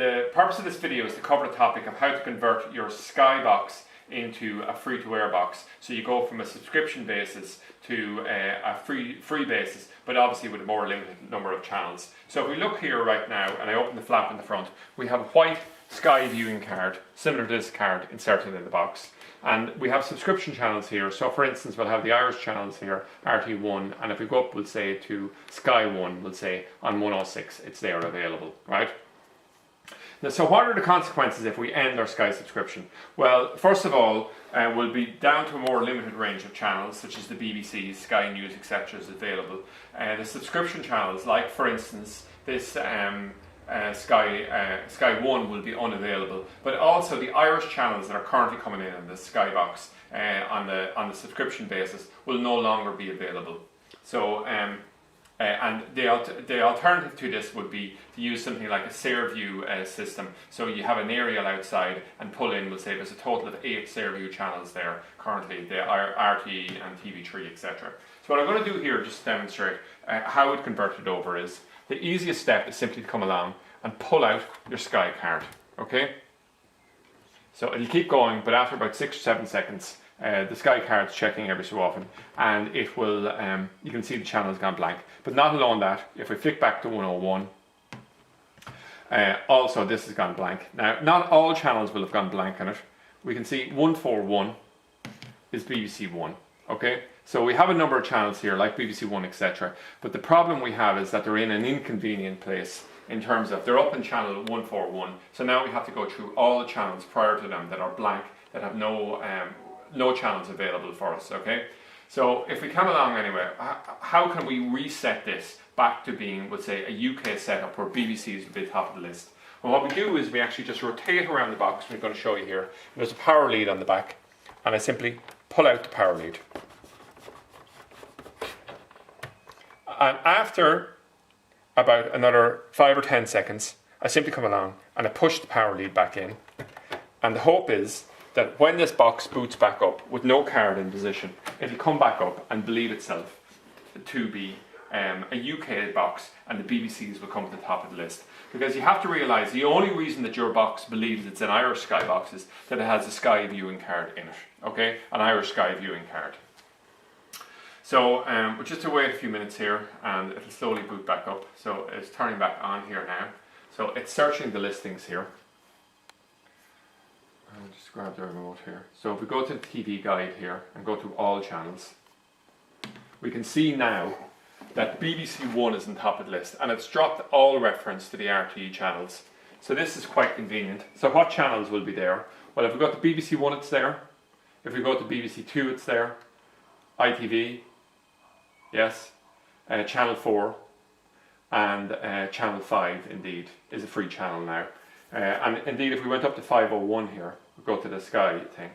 the purpose of this video is to cover the topic of how to convert your Sky box into a free-to-air box. So you go from a subscription basis to a free basis, but obviously with a more limited number of channels. So if we look here right now, and I open the flap in the front, we have a white Sky viewing card, similar to this card, inserted in the box. And we have subscription channels here. So for instance, we'll have the Irish channels here, RT1, and if we go up, we'll say to Sky 1, we'll say on 106, it's there available, right? Now, so what are the consequences if we end our Sky subscription? Well, first of all, we'll be down to a more limited range of channels, such as the BBC, Sky News, etc. is available. The subscription channels, like for instance, this Sky 1 will be unavailable, but also the Irish channels that are currently coming in on the Sky box on the subscription basis will no longer be available. So and the alternative to this would be to use something like a SareView system. So you have an aerial outside and pull in, we'll say there's a total of 8 SareView channels there currently, the RTE and TV3, etc. So what I'm going to do here, just to demonstrate how it converted over, is the easiest step is simply to come along and pull out your Sky card, okay? So it'll keep going, but after about 6 or 7 seconds, the Sky card's checking every so often, and it will, you can see the channel's gone blank. But not alone that, if we flick back to 101, also this has gone blank. Now, not all channels will have gone blank on it. We can see 141 is BBC One, okay? So we have a number of channels here, like BBC One, etc. But the problem we have is that they're in an inconvenient place in terms of they're up in channel 141. So now we have to go through all the channels prior to them that are blank, that have no channels available for us, okay? So if we come along anyway, how can we reset this back to being, let's say, a UK setup where BBC would be top of the list? Well, what we do is we actually just rotate around the box. We're going to show you here. There's a power lead on the back, and I simply pull out the power lead. And after about another 5 or 10 seconds, I simply come along and I push the power lead back in. And the hope is that when this box boots back up with no card in position, it'll come back up and believe itself to be a UK box, and the BBCs will come to the top of the list. Because you have to realise the only reason that your box believes it's an Irish Sky box is that it has a Sky viewing card in it, okay? An Irish Sky viewing card. So we'll just wait a few minutes here and it'll slowly boot back up. So it's turning back on here now. So it's searching the listings here. I'll just grab the remote here. So if we go to the TV guide here and go to all channels, we can see now that BBC One is on top of the list, and it's dropped all reference to the RTE channels. So this is quite convenient. So what channels will be there? Well, if we go to BBC One, it's there. If we go to BBC Two, it's there. ITV, yes. Channel 4 and Channel 5 indeed is a free channel now. And indeed, if we went up to 501 here, we go to the Sky thing.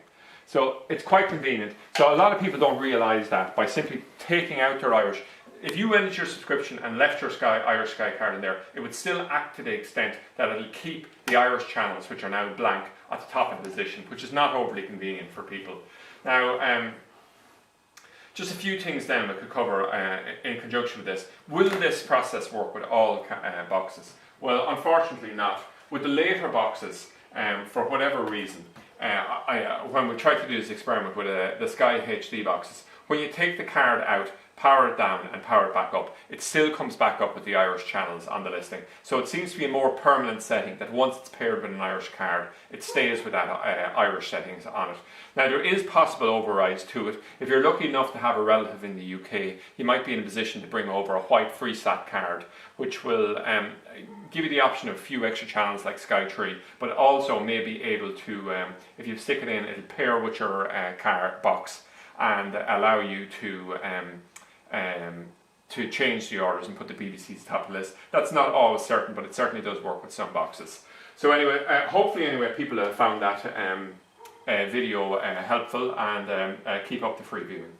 So it's quite convenient. So a lot of people don't realise that by simply taking out their Irish. If you ended your subscription and left your Irish Sky card in there, it would still act to the extent that it'll keep the Irish channels, which are now blank, at the top of the position, which is not overly convenient for people. Now, just a few things then we could cover in conjunction with this. Will this process work with all boxes? Well, unfortunately not. With the later boxes, for whatever reason, when we tried to do this experiment with the Sky HD boxes, when you take the card out, power it down and power it back up, it still comes back up with the Irish channels on the listing. So it seems to be a more permanent setting that once it's paired with an Irish card, it stays with that Irish settings on it. Now there is possible overrides to it. If you're lucky enough to have a relative in the UK, you might be in a position to bring over a white FreeSat card, which will give you the option of a few extra channels like Sky 3, but also may be able to, if you stick it in, it'll pair with your card box and allow you to change the orders and put the BBC's top of the list. That's not always certain, but it certainly does work with some boxes. So anyway, hopefully people have found that video helpful, and keep up the free viewing.